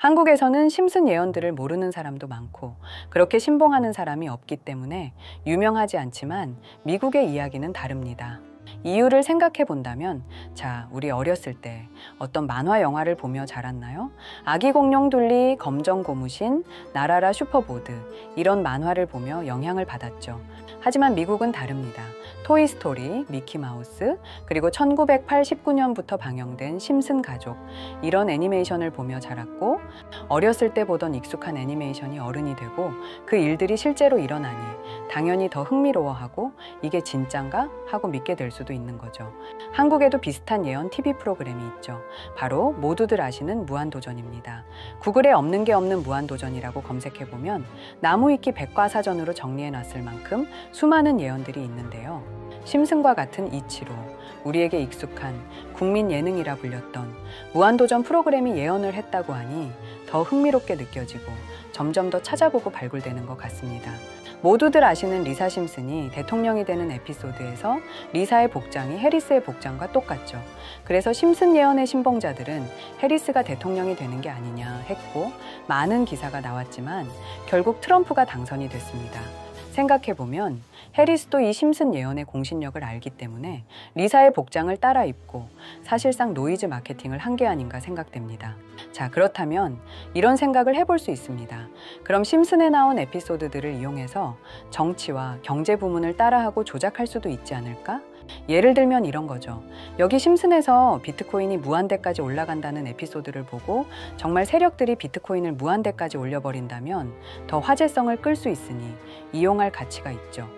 한국에서는 심슨 예언들을 모르는 사람도 많고 그렇게 신봉하는 사람이 없기 때문에 유명하지 않지만 미국의 이야기는 다릅니다. 이유를 생각해 본다면, 자, 우리 어렸을 때 어떤 만화 영화를 보며 자랐나요? 아기 공룡 둘리, 검정 고무신, 나라라 슈퍼보드, 이런 만화를 보며 영향을 받았죠. 하지만 미국은 다릅니다. 토이스토리, 미키마우스, 그리고 1989년부터 방영된 심슨 가족, 이런 애니메이션을 보며 자랐고, 어렸을 때 보던 익숙한 애니메이션이 어른이 되고 그 일들이 실제로 일어나니 당연히 더 흥미로워하고 이게 진짠가? 하고 믿게 될 수도 있는 거죠. 한국에도 비슷한 예언 TV 프로그램이 있죠. 바로 모두들 아시는 무한도전입니다. 구글에 없는 게 없는 무한도전이라고 검색해보면 나무위키 백과사전으로 정리해놨을 만큼 수많은 예언들이 있는데요. 심슨과 같은 이치로, 우리에게 익숙한 국민 예능이라 불렸던 무한도전 프로그램이 예언을 했다고 하니 더 흥미롭게 느껴지고 점점 더 찾아보고 발굴되는 것 같습니다. 모두들 아시는 리사 심슨이 대통령이 되는 에피소드에서 리사의 복장이 해리스의 복장과 똑같죠. 그래서 심슨 예언의 신봉자들은 해리스가 대통령이 되는 게 아니냐 했고 많은 기사가 나왔지만 결국 트럼프가 당선이 됐습니다. 생각해보면 해리스도 이 심슨 예언의 공신력을 알기 때문에 리사의 복장을 따라 입고 사실상 노이즈 마케팅을 한 게 아닌가 생각됩니다. 자, 그렇다면 이런 생각을 해볼 수 있습니다. 그럼 심슨에 나온 에피소드들을 이용해서 정치와 경제 부문을 따라하고 조작할 수도 있지 않을까? 예를 들면 이런 거죠. 여기 심슨에서 비트코인이 무한대까지 올라간다는 에피소드를 보고 정말 세력들이 비트코인을 무한대까지 올려버린다면 더 화제성을 끌 수 있으니 이용할 가치가 있죠.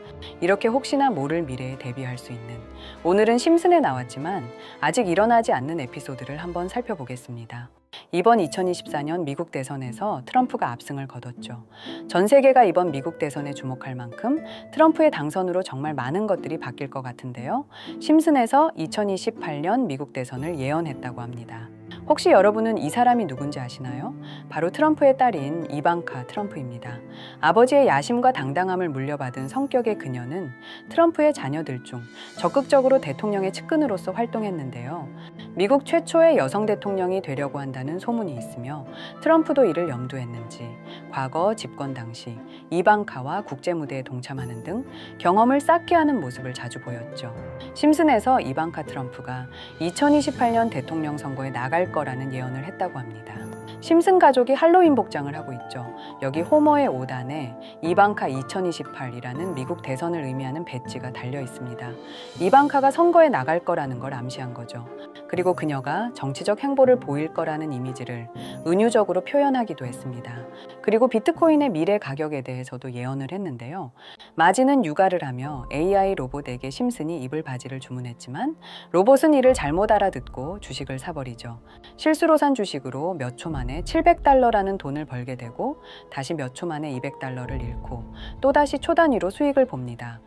이렇게 혹시나 모를 미래에 대비할 수 있는, 오늘은 심슨에 나왔지만 아직 일어나지 않는 에피소드를 한번 살펴보겠습니다. 이번 2024년 미국 대선에서 트럼프가 압승을 거뒀죠. 전 세계가 이번 미국 대선에 주목할 만큼 트럼프의 당선으로 정말 많은 것들이 바뀔 것 같은데요. 심슨에서 2028년 미국 대선을 예언했다고 합니다. 혹시 여러분은 이 사람이 누군지 아시나요? 바로 트럼프의 딸인 이방카 트럼프입니다. 아버지의 야심과 당당함을 물려받은 성격의 그녀는 트럼프의 자녀들 중 적극적으로 대통령의 측근으로서 활동했는데요. 미국 최초의 여성 대통령이 되려고 한다는 소문이 있으며 트럼프도 이를 염두했는지 과거 집권 당시 이방카와 국제무대에 동참하는 등 경험을 쌓게 하는 모습을 자주 보였죠. 심슨에서 이방카 트럼프가 2028년 대통령 선거에 나갈 거라는 예언을 했다고 합니다. 심슨 가족이 할로윈 복장을 하고 있죠. 여기 호머의 5단에 이방카 2028이라는 미국 대선을 의미하는 배지가 달려 있습니다. 이방카가 선거에 나갈 거라는 걸 암시한 거죠. 그리고 그녀가 정치적 행보를 보일 거라는 이미지를 은유적으로 표현하기도 했습니다. 그리고 비트코인의 미래 가격에 대해서도 예언을 했는데요. 마지는 육아를 하며 AI 로봇에게 심슨이 입을 바지를 주문했지만 로봇은 이를 잘못 알아듣고 주식을 사버리죠. 실수로 산 주식으로 몇 초 만에 700달러라는 돈을 벌게 되고 다시 몇 초 만에 200달러를 잃고 또다시 초 단위로 수익을 봅니다.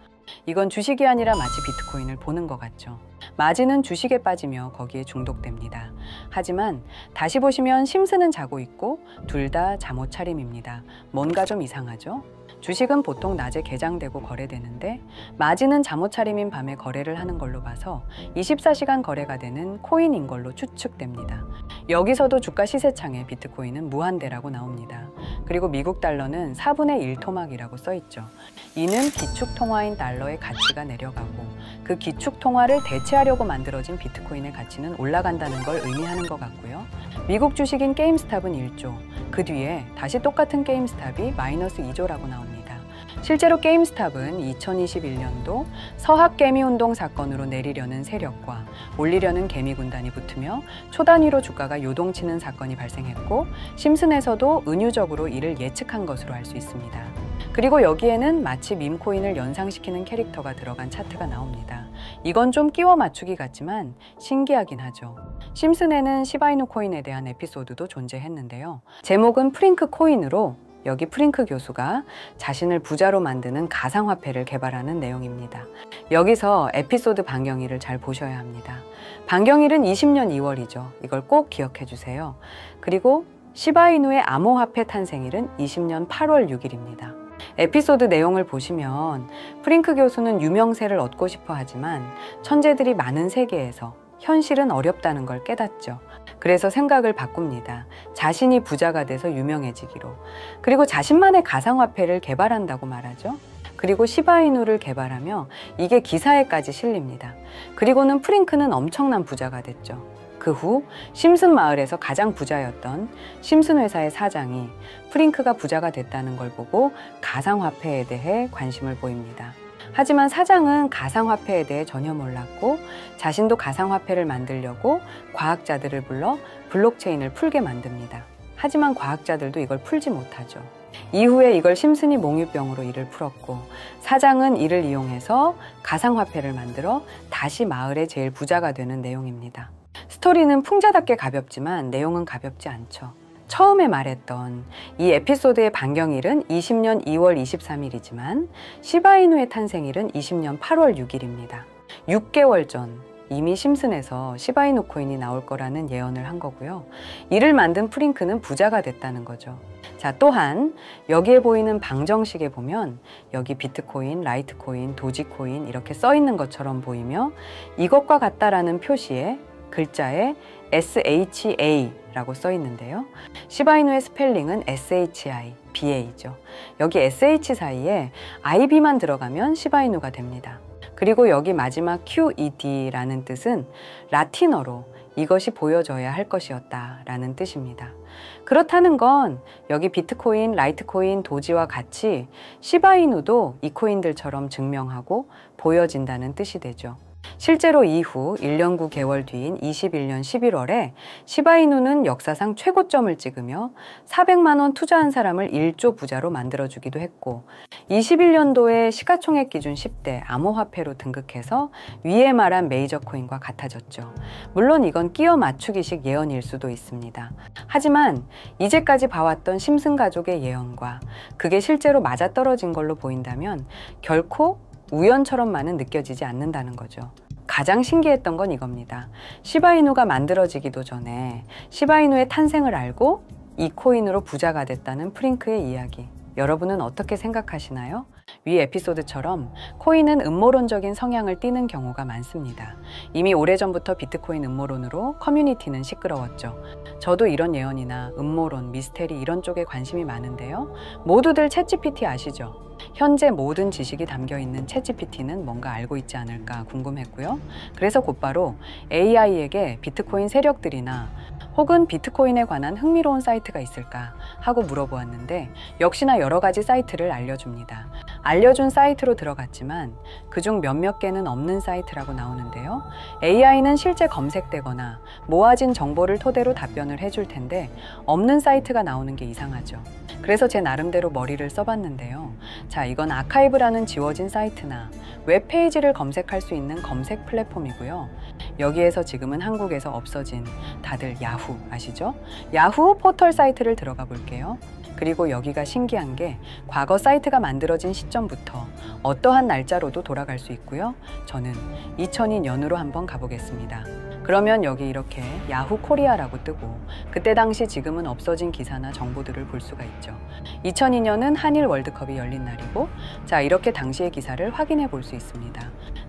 이건 주식이 아니라 마치 비트코인을 보는 것 같죠. 마지는 주식에 빠지며 거기에 중독됩니다. 하지만 다시 보시면 심슨은 자고 있고 둘 다 잠옷 차림입니다. 뭔가 좀 이상하죠? 주식은 보통 낮에 개장되고 거래되는데 마지는 잠옷 차림인 밤에 거래를 하는 걸로 봐서 24시간 거래가 되는 코인인 걸로 추측됩니다. 여기서도 주가 시세창에 비트코인은 무한대라고 나옵니다. 그리고 미국 달러는 4분의 1 토막이라고 써있죠. 이는 기축통화인 달러의 가치가 내려가고 그 기축통화를 대체하려고 만들어진 비트코인의 가치는 올라간다는 걸 의미하는 것 같고요. 미국 주식인 게임스탑은 1조, 그 뒤에 다시 똑같은 게임스탑이 마이너스 2조라고 나옵니다. 실제로 게임스탑은 2021년도 서학 개미운동 사건으로 내리려는 세력과 올리려는 개미군단이 붙으며 초단위로 주가가 요동치는 사건이 발생했고 심슨에서도 은유적으로 이를 예측한 것으로 알 수 있습니다. 그리고 여기에는 마치 밈코인을 연상시키는 캐릭터가 들어간 차트가 나옵니다. 이건 좀 끼워 맞추기 같지만 신기하긴 하죠. 심슨에는 시바이누 코인에 대한 에피소드도 존재했는데요. 제목은 프링크 코인으로 여기 프링크 교수가 자신을 부자로 만드는 가상화폐를 개발하는 내용입니다. 여기서 에피소드 반경일을 잘 보셔야 합니다. 반경일은 20년 2월이죠. 이걸 꼭 기억해 주세요. 그리고 시바이누의 암호화폐 탄생일은 20년 8월 6일입니다. 에피소드 내용을 보시면 프링크 교수는 유명세를 얻고 싶어 하지만 천재들이 많은 세계에서 현실은 어렵다는 걸 깨닫죠. 그래서 생각을 바꿉니다. 자신이 부자가 돼서 유명해지기로. 그리고 자신만의 가상화폐를 개발한다고 말하죠. 그리고 시바이누를 개발하며 이게 기사에까지 실립니다. 그리고는 프링크는 엄청난 부자가 됐죠. 그 후 심슨 마을에서 가장 부자였던 심슨 회사의 사장이 프링크가 부자가 됐다는 걸 보고 가상화폐에 대해 관심을 보입니다. 하지만 사장은 가상화폐에 대해 전혀 몰랐고 자신도 가상화폐를 만들려고 과학자들을 불러 블록체인을 풀게 만듭니다. 하지만 과학자들도 이걸 풀지 못하죠. 이후에 이걸 심슨이 몽유병으로 이를 풀었고 사장은 이를 이용해서 가상화폐를 만들어 다시 마을의 제일 부자가 되는 내용입니다. 스토리는 풍자답게 가볍지만 내용은 가볍지 않죠. 처음에 말했던 이 에피소드의 반경일은 20년 2월 23일이지만 시바이누의 탄생일은 20년 8월 6일입니다. 6개월 전 이미 심슨에서 시바이누 코인이 나올 거라는 예언을 한 거고요. 이를 만든 프링크는 부자가 됐다는 거죠. 자, 또한 여기에 보이는 방정식에 보면 여기 비트코인, 라이트코인, 도지코인 이렇게 써 있는 것처럼 보이며 이것과 같다라는 표시에 글자에 SHA라고 써 있는데요. 시바이누의 스펠링은 SHI, BA죠. 여기 SH 사이에 IB만 들어가면 시바이누가 됩니다. 그리고 여기 마지막 QED라는 뜻은 라틴어로 이것이 보여져야 할 것이었다 라는 뜻입니다. 그렇다는 건 여기 비트코인, 라이트코인, 도지와 같이 시바이누도 이 코인들처럼 증명하고 보여진다는 뜻이 되죠. 실제로 이후 1년 9개월 뒤인 21년 11월에 시바이누는 역사상 최고점을 찍으며 400만 원 투자한 사람을 1조 부자로 만들어주기도 했고 21년도에 시가총액 기준 10대 암호화폐로 등극해서 위에 말한 메이저 코인과 같아졌죠. 물론 이건 끼워 맞추기식 예언일 수도 있습니다. 하지만 이제까지 봐왔던 심슨 가족의 예언과 그게 실제로 맞아떨어진 걸로 보인다면 결코 우연처럼만은 느껴지지 않는다는 거죠. 가장 신기했던 건 이겁니다. 시바이누가 만들어지기도 전에 시바이누의 탄생을 알고 이 코인으로 부자가 됐다는 프링크의 이야기. 여러분은 어떻게 생각하시나요? 위 에피소드처럼 코인은 음모론적인 성향을 띠는 경우가 많습니다. 이미 오래전부터 비트코인 음모론으로 커뮤니티는 시끄러웠죠. 저도 이런 예언이나 음모론, 미스테리 이런 쪽에 관심이 많은데요. 모두들 챗GPT 아시죠? 현재 모든 지식이 담겨있는 챗GPT는 뭔가 알고 있지 않을까 궁금했고요. 그래서 곧바로 AI에게 비트코인 세력들이나 혹은 비트코인에 관한 흥미로운 사이트가 있을까 하고 물어보았는데 역시나 여러 가지 사이트를 알려줍니다. 알려준 사이트로 들어갔지만 그중 몇몇 개는 없는 사이트라고 나오는데요. AI는 실제 검색되거나 모아진 정보를 토대로 답변을 해줄 텐데 없는 사이트가 나오는 게 이상하죠. 그래서 제 나름대로 머리를 써봤는데요. 자, 이건 아카이브라는 지워진 사이트나 웹페이지를 검색할 수 있는 검색 플랫폼이고요. 여기에서 지금은 한국에서 없어진 다들 야후 아시죠? 야후 포털 사이트를 들어가 볼게요. 그리고 여기가 신기한 게 과거 사이트가 만들어진 시점부터 어떠한 날짜로도 돌아갈 수 있고요. 저는 2002년으로 한번 가보겠습니다. 그러면 여기 이렇게 야후 코리아라고 뜨고 그때 당시 지금은 없어진 기사나 정보들을 볼 수가 있죠. 2002년은 한일 월드컵이 열린 날이고 자, 이렇게 당시의 기사를 확인해 볼 수 있습니다.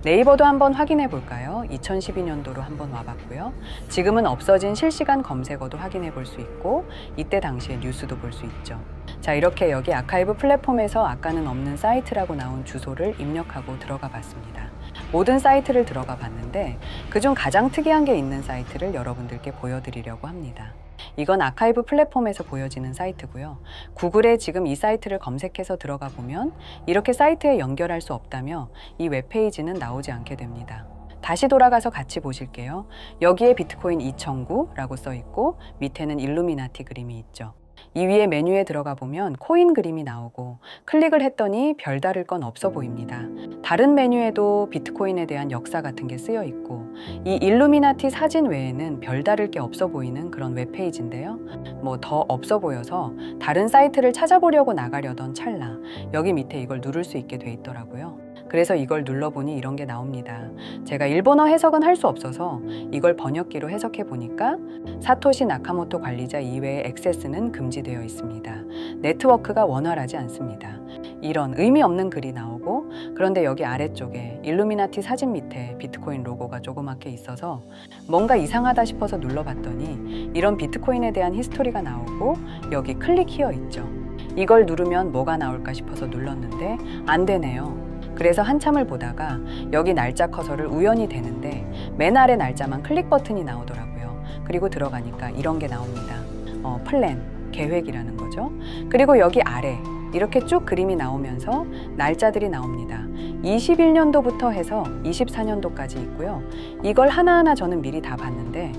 네이버도 한번 확인해 볼까요? 2012년도로 한번 와봤고요. 지금은 없어진 실시간 검색어도 확인해 볼 수 있고 이때 당시의 뉴스도 볼 수 있죠. 자, 이렇게 여기 아카이브 플랫폼에서 아까는 없는 사이트라고 나온 주소를 입력하고 들어가 봤습니다. 모든 사이트를 들어가 봤는데 그중 가장 특이한 게 있는 사이트를 여러분들께 보여드리려고 합니다. 이건 아카이브 플랫폼에서 보여지는 사이트고요. 구글에 지금 이 사이트를 검색해서 들어가 보면 이렇게 사이트에 연결할 수 없다며 이 웹페이지는 나오지 않게 됩니다. 다시 돌아가서 같이 보실게요. 여기에 비트코인 2009라고 써 있고 밑에는 일루미나티 그림이 있죠. 이 위에 메뉴에 들어가 보면 코인 그림이 나오고 클릭을 했더니 별다를 건 없어 보입니다. 다른 메뉴에도 비트코인에 대한 역사 같은 게 쓰여 있고 이 일루미나티 사진 외에는 별다를 게 없어 보이는 그런 웹페이지인데요. 뭐 더 없어 보여서 다른 사이트를 찾아보려고 나가려던 찰나 여기 밑에 이걸 누를 수 있게 돼 있더라고요. 그래서 이걸 눌러보니 이런 게 나옵니다. 제가 일본어 해석은 할 수 없어서 이걸 번역기로 해석해 보니까 사토시 나카모토 관리자 이외의 액세스는 금지되어 있습니다. 네트워크가 원활하지 않습니다. 이런 의미 없는 글이 나오고 그런데 여기 아래쪽에 일루미나티 사진 밑에 비트코인 로고가 조그맣게 있어서 뭔가 이상하다 싶어서 눌러봤더니 이런 비트코인에 대한 히스토리가 나오고 여기 클릭 히어 있죠. 이걸 누르면 뭐가 나올까 싶어서 눌렀는데 안 되네요. 그래서 한참을 보다가 여기 날짜 커서를 우연히 대는데 맨 아래 날짜만 클릭 버튼이 나오더라고요. 그리고 들어가니까 이런 게 나옵니다. 플랜, 계획이라는 거죠. 그리고 여기 아래 이렇게 쭉 그림이 나오면서 날짜들이 나옵니다. 21년도부터 해서 24년도까지 있고요. 이걸 하나하나 저는 미리 다 봤는데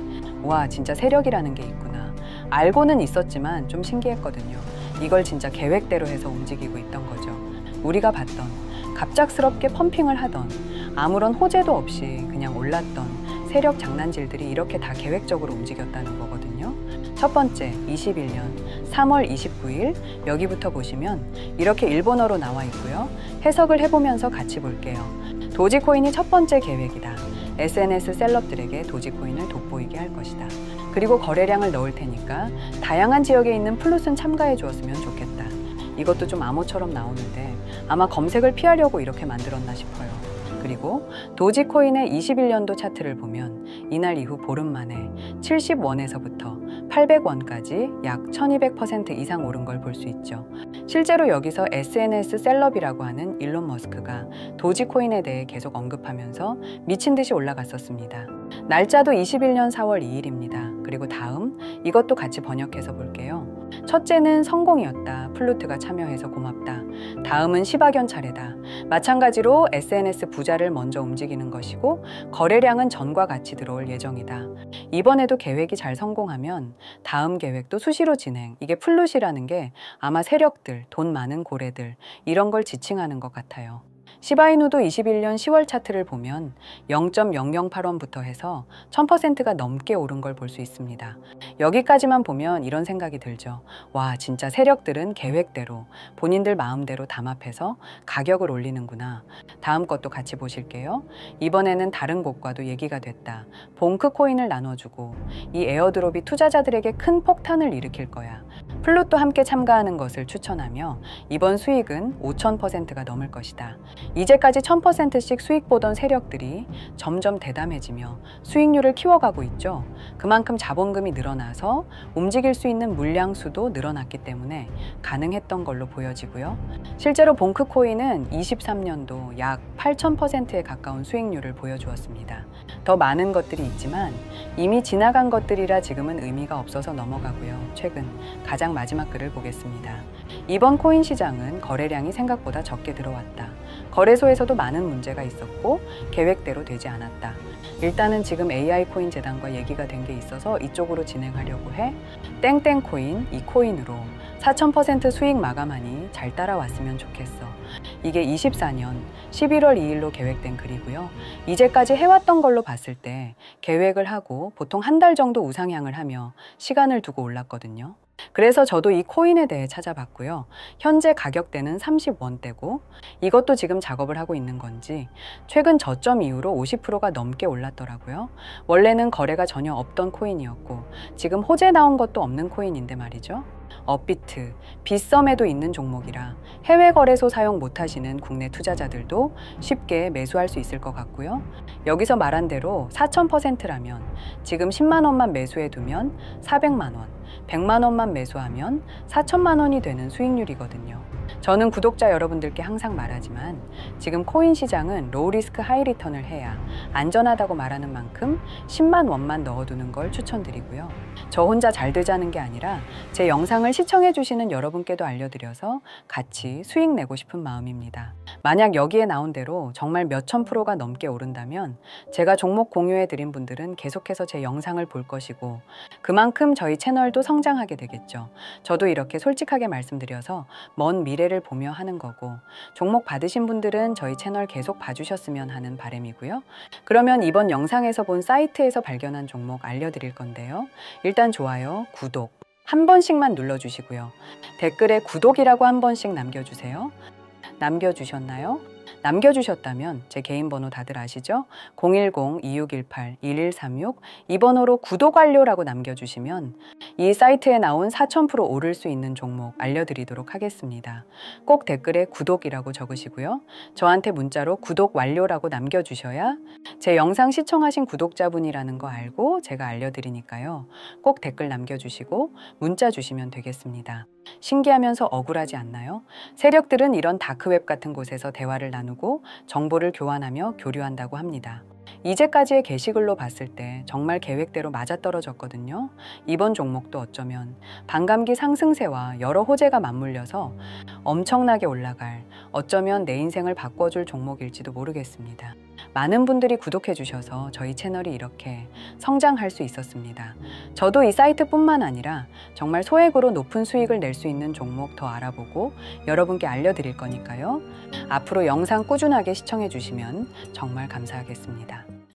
와, 진짜 세력이라는 게 있구나. 알고는 있었지만 좀 신기했거든요. 이걸 진짜 계획대로 해서 움직이고 있던 거죠. 우리가 봤던 갑작스럽게 펌핑을 하던 아무런 호재도 없이 그냥 올랐던 세력 장난질들이 이렇게 다 계획적으로 움직였다는 거거든요. 첫 번째, 21년 3월 29일 여기부터 보시면 이렇게 일본어로 나와 있고요. 해석을 해보면서 같이 볼게요. 도지코인이 첫 번째 계획이다. SNS 셀럽들에게 도지코인을 돋보이게 할 것이다. 그리고 거래량을 넣을 테니까 다양한 지역에 있는 플룻은 참가해 주었으면 좋겠다. 이것도 좀 암호처럼 나오는데 아마 검색을 피하려고 이렇게 만들었나 싶어요. 그리고 도지코인의 21년도 차트를 보면 이날 이후 보름 만에 70원에서부터 800원까지 약 1200% 이상 오른 걸 볼 수 있죠. 실제로 여기서 SNS 셀럽이라고 하는 일론 머스크가 도지코인에 대해 계속 언급하면서 미친 듯이 올라갔었습니다. 날짜도 21년 4월 2일입니다. 그리고 다음 이것도 같이 번역해서 볼게요. 첫째는 성공이었다. 플루트가 참여해서 고맙다. 다음은 시바견 차례다. 마찬가지로 SNS 부자를 먼저 움직이는 것이고 거래량은 전과 같이 들어올 예정이다. 이번에도 계획이 잘 성공하면 다음 계획도 수시로 진행. 이게 플룻이라는 게 아마 세력들, 돈 많은 고래들 이런 걸 지칭하는 것 같아요. 시바이누도 21년 10월 차트를 보면 0.008원부터 해서 1000%가 넘게 오른 걸 볼 수 있습니다. 여기까지만 보면 이런 생각이 들죠. 와, 진짜 세력들은 계획대로 본인들 마음대로 담합해서 가격을 올리는구나. 다음 것도 같이 보실게요. 이번에는 다른 곳과도 얘기가 됐다. 봉크 코인을 나눠주고 이 에어드롭이 투자자들에게 큰 폭탄을 일으킬 거야. 플룻도 함께 참가하는 것을 추천하며 이번 수익은 5000%가 넘을 것이다. 이제까지 1000%씩 수익 보던 세력들이 점점 대담해지며 수익률을 키워가고 있죠. 그만큼 자본금이 늘어나서 움직일 수 있는 물량 수도 늘어났기 때문에 가능했던 걸로 보여지고요. 실제로 봉크코인은 23년도 약 8000%에 가까운 수익률을 보여주었습니다. 더 많은 것들이 있지만 이미 지나간 것들이라 지금은 의미가 없어서 넘어가고요. 최근 가장 마지막 글을 보겠습니다. 이번 코인 시장은 거래량이 생각보다 적게 들어왔다. 거래소에서도 많은 문제가 있었고 계획대로 되지 않았다. 일단은 지금 AI 코인 재단과 얘기가 된 게 있어서 이쪽으로 진행하려고 해. 땡땡코인 이 코인으로 4000% 수익 마감하니 잘 따라왔으면 좋겠어. 이게 24년 11월 2일로 계획된 글이고요. 이제까지 해왔던 걸로 봤을 때 계획을 하고 보통 한 달 정도 우상향을 하며 시간을 두고 올랐거든요. 그래서 저도 이 코인에 대해 찾아봤고요. 현재 가격대는 30원대고 이것도 지금 작업을 하고 있는 건지 최근 저점 이후로 50%가 넘게 올랐더라고요. 원래는 거래가 전혀 없던 코인이었고 지금 호재 나온 것도 없는 코인인데 말이죠. 업비트, 빗썸에도 있는 종목이라 해외 거래소 사용 못하시는 국내 투자자들도 쉽게 매수할 수 있을 것 같고요. 여기서 말한 대로 4000%라면 지금 10만 원만 매수해 두면 400만 원, 100만 원만 매수하면 4천만 원이 되는 수익률이거든요. 저는 구독자 여러분들께 항상 말하지만 지금 코인 시장은 로우 리스크 하이 리턴을 해야 안전하다고 말하는 만큼 10만 원만 넣어두는 걸 추천드리고요. 저 혼자 잘 되자는 게 아니라 제 영상을 시청해 주시는 여러분께도 알려드려서 같이 수익 내고 싶은 마음입니다. 만약 여기에 나온 대로 정말 몇천 프로가 넘게 오른다면 제가 종목 공유해 드린 분들은 계속해서 제 영상을 볼 것이고 그만큼 저희 채널도 성장하게 되겠죠. 저도 이렇게 솔직하게 말씀드려서 먼 미래를 보며 하는 거고 종목 받으신 분들은 저희 채널 계속 봐주셨으면 하는 바람이고요. 그러면 이번 영상에서 본 사이트에서 발견한 종목 알려드릴 건데요. 일단 좋아요, 구독 한 번씩만 눌러주시고요. 댓글에 구독이라고 한 번씩 남겨주세요. 남겨주셨나요? 남겨주셨다면 제 개인 번호 다들 아시죠? 010-2618-1136 이 번호로 구독 완료라고 남겨주시면 이 사이트에 나온 4000% 오를 수 있는 종목 알려드리도록 하겠습니다. 꼭 댓글에 구독이라고 적으시고요. 저한테 문자로 구독 완료라고 남겨주셔야 제 영상 시청하신 구독자분이라는 거 알고 제가 알려드리니까요. 꼭 댓글 남겨주시고 문자 주시면 되겠습니다. 신기하면서 억울하지 않나요? 세력들은 이런 다크웹 같은 곳에서 대화를 나누고 정보를 교환하며 교류한다고 합니다. 이제까지의 게시글로 봤을 때 정말 계획대로 맞아떨어졌거든요. 이번 종목도 어쩌면 반감기 상승세와 여러 호재가 맞물려서 엄청나게 올라갈, 어쩌면 내 인생을 바꿔줄 종목일지도 모르겠습니다. 많은 분들이 구독해 주셔서 저희 채널이 이렇게 성장할 수 있었습니다. 저도 이 사이트뿐만 아니라 정말 소액으로 높은 수익을 낼 수 있는 종목 더 알아보고 여러분께 알려드릴 거니까요. 앞으로 영상 꾸준하게 시청해 주시면 정말 감사하겠습니다.